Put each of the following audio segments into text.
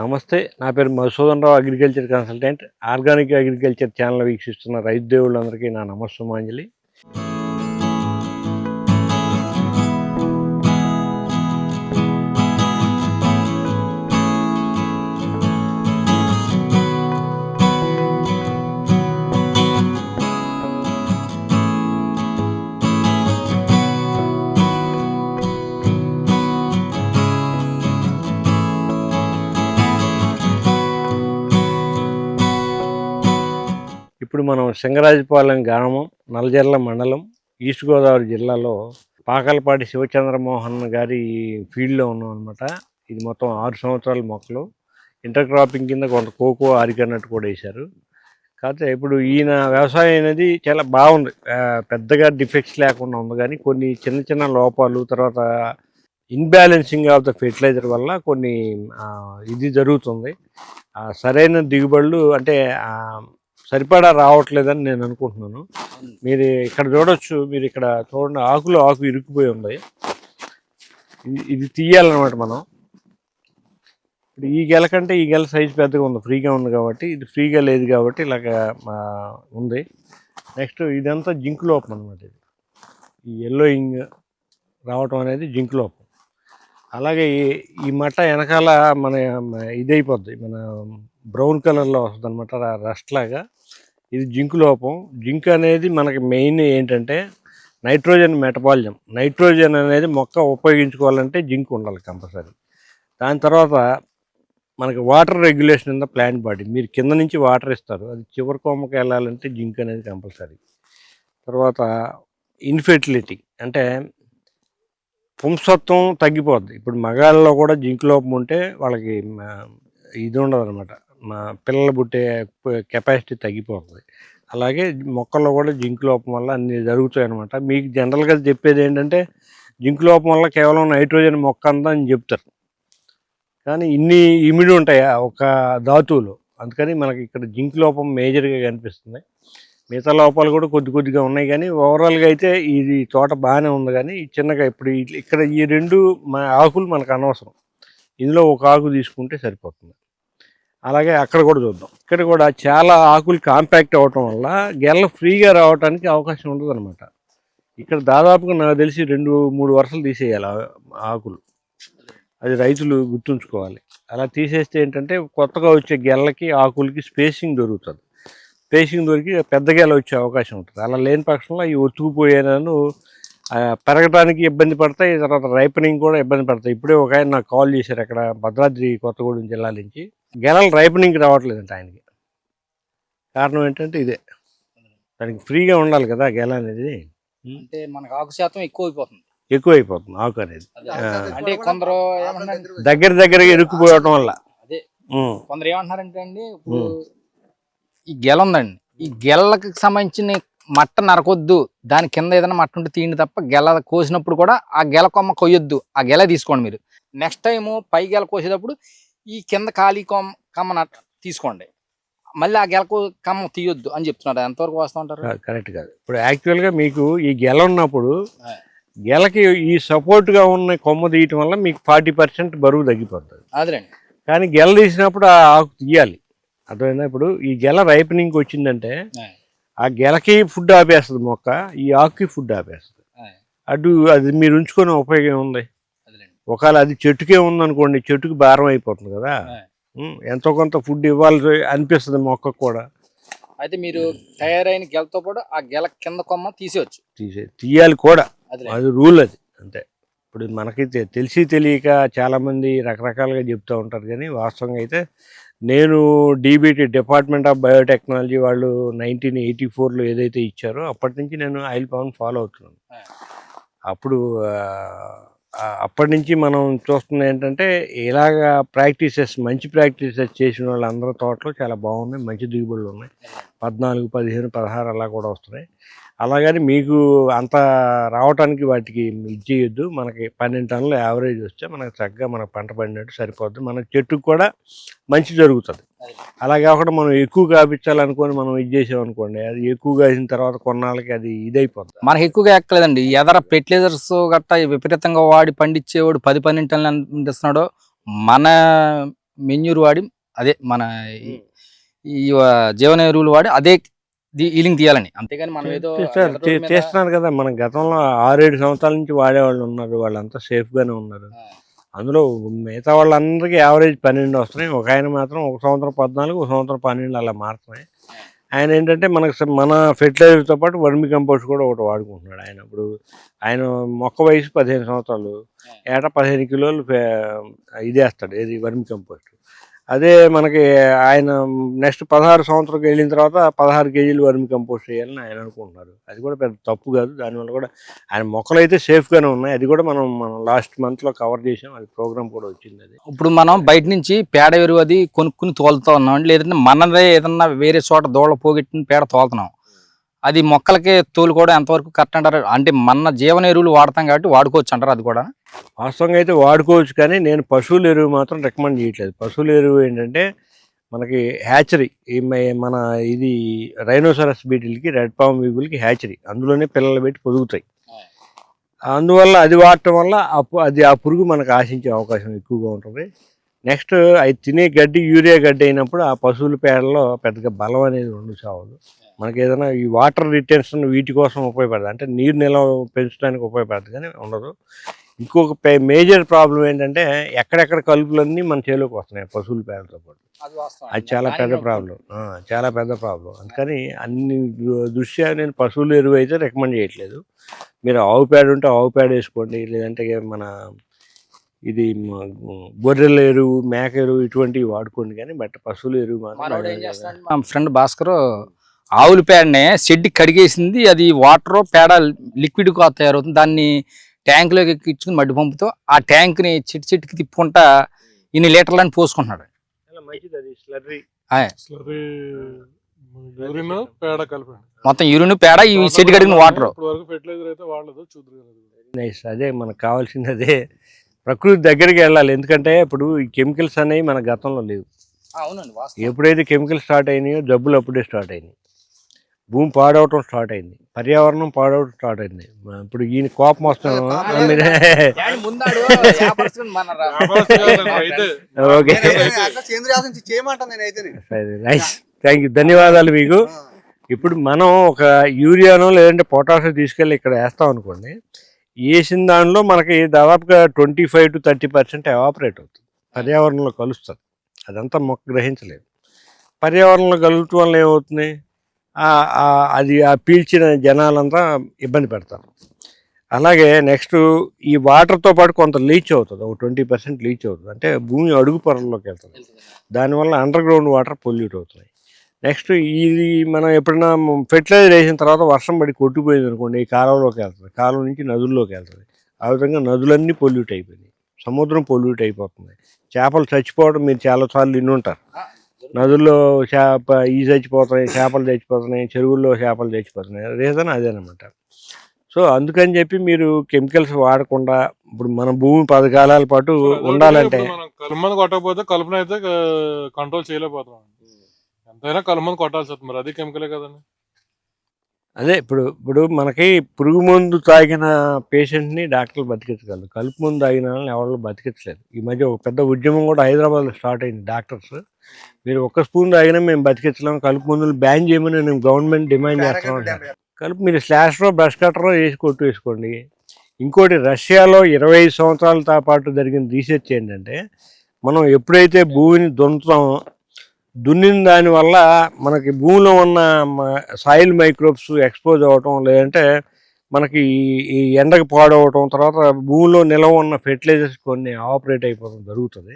నమస్తే. నా పేరు Madhusudan Rao, agriculture consultant. Organic agriculture channel వీక్షిస్తున్న రైతు దేవుళ్ళందరికీ నా నమస్సుమాంజలి. ఇప్పుడు మనం సింగరాజపాలెం గ్రామం, నల్లజర్ల మండలం, ఈస్ట్ గోదావరి జిల్లాలో పాకలపాటి శివచంద్రమోహన్ గారి ఫీల్డ్లో ఉన్నాం అనమాట. ఇది మొత్తం 6 సంవత్సరాల మొక్కలు. ఇంటర్ క్రాపింగ్ కింద కొంత కోకో, ఆరికన్నట్టు కూడా వేశారు. కాకపోతే ఇప్పుడు ఈయన వ్యవసాయం అనేది చాలా బాగుంది, పెద్దగా డిఫెక్ట్స్ లేకుండా ఉంది. కానీ కొన్ని చిన్న చిన్న లోపాలు, తర్వాత ఇన్బ్యాలెన్సింగ్ ఆఫ్ ద ఫెర్టిలైజర్ వల్ల కొన్ని ఇది జరుగుతుంది. సరైన దిగుబడులు అంటే సరిపడా రావట్లేదని నేను అనుకుంటున్నాను. మీరు ఇక్కడ చూడొచ్చు, మీరు ఇక్కడ చూడండి, ఆకు ఇరుక్కుపోయి ఉంది. ఇది తీయాలన్నమాట మనం. ఇప్పుడు ఈ గెల కంటే ఈ గెల సైజు పెద్దగా ఉంది, ఫ్రీగా ఉంది కాబట్టి. ఇది ఫ్రీగా లేదు కాబట్టి ఇలాగ ఉంది. నెక్స్ట్ ఇదంతా జింక్ లోపం అనమాట. ఇది ఈ ఎల్లోయింగ్ రావటం అనేది జింక్ లోపం. అలాగే ఈ మట్ట వెనకాల మన ఇదైపోద్ది, మన బ్రౌన్ కలర్లో వస్తుంది అనమాట, రస్ట్ లాగా. ఇది జింక్ లోపం. జింక్ అనేది మనకి మెయిన్ ఏంటంటే నైట్రోజన్ మెటబాలిజం. నైట్రోజన్ అనేది మొక్క ఉపయోగించుకోవాలంటే జింక్ ఉండాలి కంపల్సరీ. దాని తర్వాత మనకి water regulation in the plant body. మీరు కింద నుంచి వాటర్ ఇస్తారు, అది చివరి కొమ్మకి వెళ్ళాలంటే జింక్ అనేది కంపల్సరీ. తర్వాత ఇన్ఫెర్టిలిటీ అంటే పుంసత్వం తగ్గిపోద్ది. ఇప్పుడు మగాళ్ళలో కూడా జింక్ లోపం ఉంటే వాళ్ళకి ఇది ఉండదు అనమాట, పిల్లలు పుట్టే కెపాసిటీ తగ్గిపోతుంది. అలాగే మొక్కల్లో కూడా జింక్ లోపం వల్ల అన్నీ జరుగుతాయి అనమాట. మీకు జనరల్గా చెప్పేది ఏంటంటే జింక్ లోపం వల్ల కేవలం నైట్రోజన్ మొక్క అంతా అని చెప్తారు, కానీ ఇన్ని ఇమిడి ఉంటాయి ఒక ధాతువులు. అందుకని మనకి ఇక్కడ జింక్ లోపం మేజర్గా కనిపిస్తుంది. మిగతా లోపాలు కూడా కొద్దిగా ఉన్నాయి, కానీ ఓవరాల్గా అయితే ఇది తోట బాగానే ఉంది. కానీ చిన్నగా ఇప్పుడు ఇక్కడ ఈ 2 ఆకులు మనకు అనవసరం, ఇందులో ఒక ఆకు తీసుకుంటే సరిపోతుంది. అలాగే అక్కడ కూడా చూద్దాం. ఇక్కడ కూడా చాలా ఆకులు కాంపాక్ట్ అవ్వటం వల్ల గెల ఫ్రీగా రావడానికి అవకాశం ఉండదు అనమాట. ఇక్కడ దాదాపుగా నాకు తెలిసి 2-3 వరుసలు తీసేయాలి ఆకులు. అది రైతులు గుర్తుంచుకోవాలి. అలా తీసేస్తే ఏంటంటే కొత్తగా వచ్చే గెలకి ఆకులకి స్పేసింగ్ దొరుకుతుంది. స్పేసింగ్ దొరికి పెద్ద గెల వచ్చే అవకాశం ఉంటుంది. అలా లేని పక్షంలో అవి ఒత్తుకుపోయేనను పెరగడానికి ఇబ్బంది పడతాయి, తర్వాత రైపనింగ్ కూడా ఇబ్బంది పడతాయి. ఇప్పుడే ఒక ఆయన నాకు కాల్ చేశారు, అక్కడ భద్రాద్రి కొత్తగూడెం జిల్లా నుంచి. గెలలు రైపనింగ్కి రావట్లేదంట ఆయనకి. కారణం ఏంటంటే ఇదే, దానికి ఫ్రీగా ఉండాలి కదా గెల అనేది. అంటే మనకు ఆకు శాతం ఎక్కువైపోతుంది ఆకు అనేది. అంటే కొందరు దగ్గర ఇరుక్కుపోవటం వల్ల. అదే కొందరు ఏమంటున్నారంటే అండి, ఇప్పుడు ఈ గెల ఉందండి, ఈ గెలకి సంబంధించిన మట్ట నరకొద్దు, దాని కింద ఏదైనా మట్ట ఉంటే తీయండి తప్ప గెల కోసినప్పుడు కూడా ఆ గెల కొమ్మ కొయ్యొద్దు, ఆ గెల తీసుకోండి. మీరు నెక్స్ట్ టైము పై గెల కోసేటప్పుడు ఈ కింద ఖాళీ కమ్మ తీసుకోండి, మళ్ళీ ఆ గెల కమ్మ తీయొద్దు అని చెప్తున్నారు. ఎంతవరకు వస్తూ ఉంటారు? కరెక్ట్ కాదు. ఇప్పుడు యాక్చువల్గా మీకు ఈ గెల ఉన్నప్పుడు గెలకి ఈ సపోర్ట్గా ఉన్న కొమ్మ తీయటం వల్ల మీకు 40% బరువు తగ్గిపోతుంది. అదేనండి. కానీ గెల తీసినప్పుడు ఆ ఆకు తీయాలి, అర్థమైందా? ఇప్పుడు ఈ గెల రైపనింగ్కి వచ్చిందంటే ఆ గెలకి ఫుడ్ ఆపేస్తుంది మొక్క, ఈ ఆకుకి ఫుడ్ ఆపేస్తుంది. అది మీరు ఉంచుకునే ఉపయోగం ఉంది. ఒకవేళ అది చెట్టుకే ఉందనుకోండి, చెట్టుకి భారం అయిపోతుంది కదా. ఎంతో కొంత ఫుడ్ ఇవ్వాలి అనిపిస్తుంది మొక్కకు కూడా. అయితే మీరు తయారైన గెలతో కూడా ఆ గెల కింద కొమ్మ తీయాలి కూడా, అది రూల్ అది. అంతే. ఇప్పుడు మనకి తెలిసి తెలియక చాలామంది రకరకాలుగా చెప్తూ ఉంటారు, కానీ వాస్తవంగా అయితే నేను DBT డిపార్ట్మెంట్ ఆఫ్ బయోటెక్నాలజీ వాళ్ళు 1984లో ఏదైతే ఇచ్చారో అప్పటి నుంచి నేను ఆయిల్ పామ్ ఫాలో అవుతున్నాను. అప్పటి నుంచి మనం చూస్తుంది ఏంటంటే ఇలాగా మంచి ప్రాక్టీసెస్ చేసిన వాళ్ళందరూ తోటలో చాలా బాగున్నాయి, మంచి దిగుబడులు ఉన్నాయి. 14, 15, 16 అలా కూడా వస్తున్నాయి. అలాగని మీకు అంత రావటానికి వాటికి ఇది చేయొద్దు. మనకి 12 టన్నుల యావరేజ్ వస్తే మనకు చక్కగా మనకు పంట పండినట్టు సరిపోద్ది, మన చెట్టుకు కూడా మంచి జరుగుతుంది. అలా కాకుండా మనం ఎక్కువ కాపించాలనుకొని మనం ఇది చేసామనుకోండి, అది ఎక్కువగా అయిన తర్వాత కొన్నాళ్ళకి అది ఇదైపోతుంది. మనకి ఎక్కువగా ఎక్కలేదండి. ఎదర ఫెర్టిలైజర్స్ గట్టా విపరీతంగా వాడి పండించేవాడు 10-12 టన్నులు ఎంత ఇస్తున్నాడో, మన మెన్యూర్ వాడి అదే మన ఈ జీవన ఎరువులు వాడి అదే ఈలింగ్ తీయాలని, అంతేగాని మనం ఏదో చేస్తున్నారు కదా. మన గతంలో 6-7 సంవత్సరాల నుంచి వాడేవాళ్ళు ఉన్నారు, వాళ్ళంతా సేఫ్గానే ఉన్నారు. అందులో మిగతా వాళ్ళందరికీ యావరేజ్ 12 వస్తున్నాయి. ఒక ఆయన మాత్రం 1 సంవత్సరం 14, 1 సంవత్సరం 12 అలా మారుతున్నాయి. ఆయన ఏంటంటే మన ఫెర్టిలైజర్తో పాటు వర్మి కంపోస్ట్ కూడా ఒకటి వాడుకుంటున్నాడు ఆయన. ఇప్పుడు ఆయన మొక్క వయసు 15 సంవత్సరాలు, ఏటా 15 కిలోలు ఇది వేస్తాడు, ఏది వర్మి కంపోస్ట్. అదే మనకి ఆయన నెక్స్ట్ 16 సంవత్సరంకి వెళ్ళిన తర్వాత 16 కేజీలు వర్మి కంపోస్ట్ చేయాలని ఆయన అనుకుంటున్నారు. అది కూడా పెద్ద తప్పు కాదు. దానివల్ల కూడా ఆయన మొక్కలు అయితే సేఫ్గానే ఉన్నాయి. అది కూడా మనం లాస్ట్ మంత్లో కవర్ చేసాం, అది ప్రోగ్రామ్ కూడా వచ్చింది. అది ఇప్పుడు మనం బయట నుంచి పేడ ఎరువు అది కొనుక్కుని తోలుతా ఉన్నాం, లేదంటే మనదే ఏదన్నా వేరే చోట దోళ్ళ పోగొట్టిన పేడ తోలుతున్నాం. అది మొక్కలకి తోలుకోవడం ఎంతవరకు కరెక్ట్ అంటారు? అంటే మన జీవన ఎరువులు వాడతాం కాబట్టి వాడుకోవచ్చు అంటారు అది కూడా? వాస్తవంగా అయితే వాడుకోవచ్చు, కానీ నేను పశువుల ఎరువు మాత్రం రికమెండ్ చేయట్లేదు. పశువుల ఎరువు ఏంటంటే మనకి హ్యాచరీ, మన ఇది రైనోసరస్ బీటిల్కి, రెడ్ పామ్ వీబుల్కి హ్యాచరీ, అందులోనే పిల్లలు పెట్టి పొదుగుతాయి. అందువల్ల అది వాడటం వల్ల అది ఆ పురుగు మనకు ఆశించే అవకాశం ఎక్కువగా ఉంటుంది. నెక్స్ట్ అది తినే గడ్డి యూరియా గడ్డి అయినప్పుడు ఆ పశువుల పేడలో పెద్దగా బలం అనేది ఉండు చావదు. మనకి ఏదైనా ఈ వాటర్ రిటెన్షన్ వీటి కోసం ఉపయోగపడుతుంది, అంటే నీరు నిల్వ పెంచడానికి ఉపయోగపడుతుంది, కానీ ఉండదు. ఇంకొక మేజర్ ప్రాబ్లం ఏంటంటే ఎక్కడెక్కడ కలుపులన్నీ మన చేలోకి వస్తున్నాయి పశువుల పేడతో పాటు. అది చాలా పెద్ద ప్రాబ్లం, చాలా పెద్ద ప్రాబ్లం. అందుకని అన్ని దృష్ట్యా నేను పశువుల ఎరువు అయితే రికమెండ్ చేయట్లేదు. మీరు ఆవు పేడ ఉంటే ఆవు పేడ వేసుకోండి, లేదంటే మన ఇది గొర్రెల ఎరువు, మేక ఎరువు ఇటువంటివి వాడుకోండి, కానీ బట్ పశువుల ఎరువు మాత్రం. మా ఫ్రెండ్ భాస్కర్ ఆవుల పేడనే షెడ్ కడిగేసింది, అది వాటర్ పేడ లిక్విడ్ గా తయారవుతుంది, దాన్ని ట్యాంకులోకి ఎక్కించుకుని మడ్డి పంపుతో ఆ ట్యాంక్ని చెట్టుకి తిప్పుకుంటా ఇన్ని లీటర్లని పోసుకుంటున్నాడు. మొత్తం యూరిన్ పేడ ఈ షెడ్ కడిగిన వాటర్. అదే మనకు కావాల్సింది, అదే ప్రకృతి దగ్గరికి వెళ్ళాలి. ఎందుకంటే ఇప్పుడు ఈ కెమికల్స్ అనేవి మన గతంలో లేవు. ఎప్పుడైతే కెమికల్స్ స్టార్ట్ అయినాయో జబ్బులు అప్పుడే స్టార్ట్ అయినాయి, భూమి పాడవటం స్టార్ట్ అయింది, పర్యావరణం పాడవటం స్టార్ట్ అయింది. ఇప్పుడు ఈయన కోపం వస్తాం. ఓకే, థ్యాంక్ యూ, ధన్యవాదాలు మీకు. ఇప్పుడు మనం ఒక యూరియానో లేదంటే పొటాషియం తీసుకెళ్ళి ఇక్కడ వేస్తాం అనుకోండి, వేసిన దానిలో మనకి దాదాపుగా 25 to 30% ఎవాపరేట్ అవుతుంది, పర్యావరణంలో కలుస్తుంది. అదంతా మొక్క గ్రహించలేదు. పర్యావరణంలో కలగటం వల్ల ఏమవుతుంది, అది ఆ పీల్చిన జనాలంతా ఇబ్బంది పెడతారు. అలాగే నెక్స్ట్ ఈ వాటర్తో పాటు కొంత లీచ్ అవుతుంది, ఒక 20% లీచ్ అవుతుంది, అంటే భూమి అడుగు పొరల్లోకి వెళ్తుంది. దానివల్ల అండర్ గ్రౌండ్ వాటర్ పొల్యూట్ అవుతున్నాయి. నెక్స్ట్ ఇది మనం ఎప్పుడైనా ఫెర్టిలైజర్ వేసిన తర్వాత వర్షం పడి కొట్టుకుపోయింది అనుకోండి, ఈ కాలువలోకి వెళ్తుంది, కాలువ నుంచి నదుల్లోకి వెళ్తుంది. ఆ విధంగా నదులన్నీ పొల్యూట్ అయిపోయినాయి, సముద్రం పొల్యూట్ అయిపోతుంది. చేపలు చచ్చిపోవడం మీరు చాలాసార్లు వినుంటారు. నదుల్లో ఈ చచ్చిపోతున్నాయి, చేపలు చచ్చిపోతున్నాయి, చెరువుల్లో చేపలు చచ్చిపోతున్నాయి. రీజన్ అదేనమాట. సో అందుకని చెప్పి మీరు కెమికల్స్ వాడకుండా ఇప్పుడు మన భూమి 10 కాలాల పాటు ఉండాలంటే కలుమంది కొట్టకపోతే కలుపును అయితే కంట్రోల్ చేయలేకపోతున్నాం. ఎంతైనా కలుమంది కొట్టాల్సి వస్తుంది, మరి అది కెమికలే కదండి. అదే ఇప్పుడు మనకి పురుగు మందు తాగిన పేషెంట్ని డాక్టర్లు బతికించగలరు, కలుపు మందు తాగిన వాళ్ళని ఎవరు బతికించలేదు. ఈ మధ్య ఒక పెద్ద ఉద్యమం కూడా హైదరాబాద్లో స్టార్ట్ అయింది. డాక్టర్స్ మీరు 1 స్పూన్ తాగినా మేము బతికించలేము, కలుపు మందులు బ్యాన్ చేయమని నేను గవర్నమెంట్ డిమాండ్ చేస్తున్నాను. కలుపు మీరు స్లాషరో బ్రష్ కట్టరో వేసి కొట్టు వేసుకోండి. ఇంకోటి, రష్యాలో 25 సంవత్సరాలతో పాటు జరిగిన రీసెర్చ్ ఏంటంటే, మనం ఎప్పుడైతే భూమిని దున్నిన దానివల్ల మనకి భూమిలో ఉన్న సాయిల్ మైక్రోబ్స్ ఎక్స్పోజ్ అవ్వటం, లేదంటే మనకి ఈ ఎండకు పాడవటం, తర్వాత భూమిలో నిల్వ ఉన్న ఫెర్టిలైజర్స్ కొన్ని ఆపరేట్ అయిపోవడం జరుగుతుంది.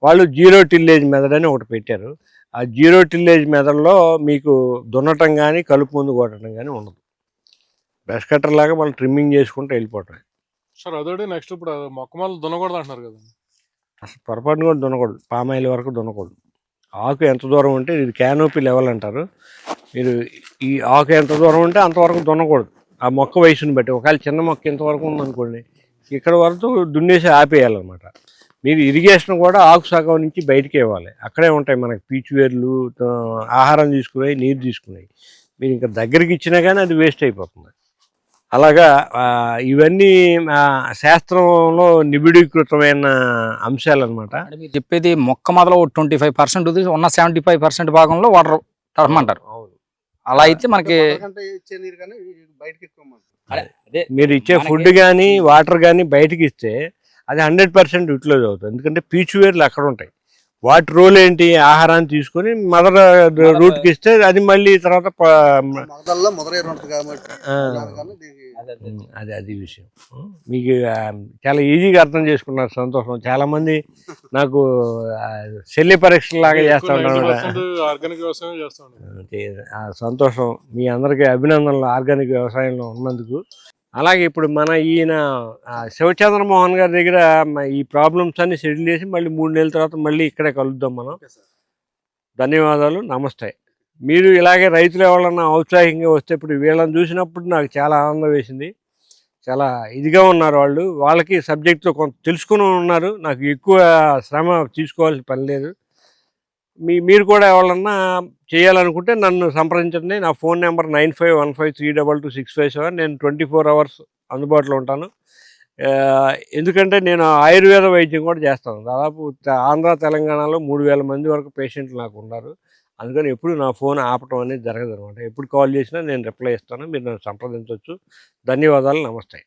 వాళ్ళు 0 టిల్లేజ్ మెథడ్ అని ఒకటి పెట్టారు. ఆ 0 టిల్లేజ్ మెథడ్లో మీకు దున్నటం కానీ కలుపు ముందు కొట్టడం కానీ ఉండదు. బ్రష్ కట్టర్ లాగా వాళ్ళు ట్రిమ్మింగ్ చేసుకుంటూ వెళ్ళిపోవటం. సార్ అదొకటి. నెక్స్ట్ ఇప్పుడు మొక్క మొదలు దున్నకూడదు అంటున్నారు కదా, అసలు పొరపాటును కూడా దున్నకూడదు, పామాయిల్ వరకు దున్నకూడదు. ఆకు ఎంత దూరం ఉంటే, ఇది క్యానోపీ లెవెల్ అంటారు, మీరు ఈ ఆకు ఎంత దూరం ఉంటే అంతవరకు దున్నకూడదు. ఆ మొక్క వయసుని బట్టి, ఒకవేళ చిన్న మొక్క ఎంతవరకు ఉందనుకోండి, ఇక్కడ వరకు దున్నేసి ఆపేయాలన్నమాట. మీరు ఇరిగేషన్ కూడా ఆకు సగం నుంచి బయటికి ఇవ్వాలి, అక్కడే ఉంటాయి మనకి పీచు వేర్లు, ఆహారం తీసుకునేవి, నీరు తీసుకునేవి. మీరు ఇంకా దగ్గరికి ఇచ్చినా కానీ అది వేస్ట్ అయిపోతుంది. అలాగా ఇవన్నీ శాస్త్రంలో నిబిడీకృతమైన అంశాలు అనమాట. అంటే మీరు చెప్పేది మొక్క మొదలు 25% ఉన్న 75% భాగంలో వాటర్ తడమంటారు. అవును. అలా అయితే మనకి ఇచ్చే నీరు కానీ బయటకి ఎక్కువ మీరు ఇచ్చే ఫుడ్ కానీ వాటర్ కానీ బయటకి ఇస్తే అది 100% యూటిలైజ్ అవుతుంది. ఎందుకంటే పీచు వేర్లు అక్కడ ఉంటాయి. వాటి రోల్ ఏంటి, ఆహారాన్ని తీసుకొని మదర్ రూట్కి ఇస్తే అది మళ్ళీ తర్వాత అది విషయం. మీకు చాలా ఈజీగా అర్థం చేసుకున్నారు, సంతోషం. చాలా మంది నాకు శల్య పరీక్ష లాగా చేస్తా ఉంటారు. ఆర్గానిక్ వ్యవసాయం చేస్తా ఉంటారు. సంతోషం. మీ అందరికీ అభినందనలు ఆర్గానిక్ వ్యవసాయంలో ఉన్నందుకు. అలాగే ఇప్పుడు మన ఈయన శివచంద్రమోహన్ గారి దగ్గర ఈ ప్రాబ్లమ్స్ అన్ని సెటిల్ చేసి మళ్ళీ 3 నెలల తర్వాత మళ్ళీ ఇక్కడే కలుద్దాం మనం. ధన్యవాదాలు, నమస్తే. మీరు ఇలాగే రైతులు ఎవరన్నా ఔత్సాహికంగా వస్తే ఇప్పుడు వీళ్ళని చూసినప్పుడు నాకు చాలా ఆనందం వేసింది. చాలా ఇదిగా ఉన్నారు వాళ్ళు. వాళ్ళకి సబ్జెక్టులో కొంత తెలుసుకుని ఉన్నారు. నాకు ఎక్కువ శ్రమ తీసుకోవాల్సిన పని లేదు. మీరు కూడా ఎవరన్నా చేయాలనుకుంటే నన్ను సంప్రదించండి. నా ఫోన్ నెంబర్ 9515322657. నేను 24 hours అందుబాటులో ఉంటాను. ఎందుకంటే నేను ఆయుర్వేద వైద్యం కూడా చేస్తాను. దాదాపు ఆంధ్ర తెలంగాణలో 3000 మంది వరకు పేషెంట్లు నాకు ఉన్నారు. అందుకని ఎప్పుడు నా ఫోన్ ఆపటం అనేది జరగదు అనమాట. ఎప్పుడు కాల్ చేసినా నేను రిప్లై ఇస్తాను. మీరు నన్ను సంప్రదించవచ్చు. ధన్యవాదాలు, నమస్తే.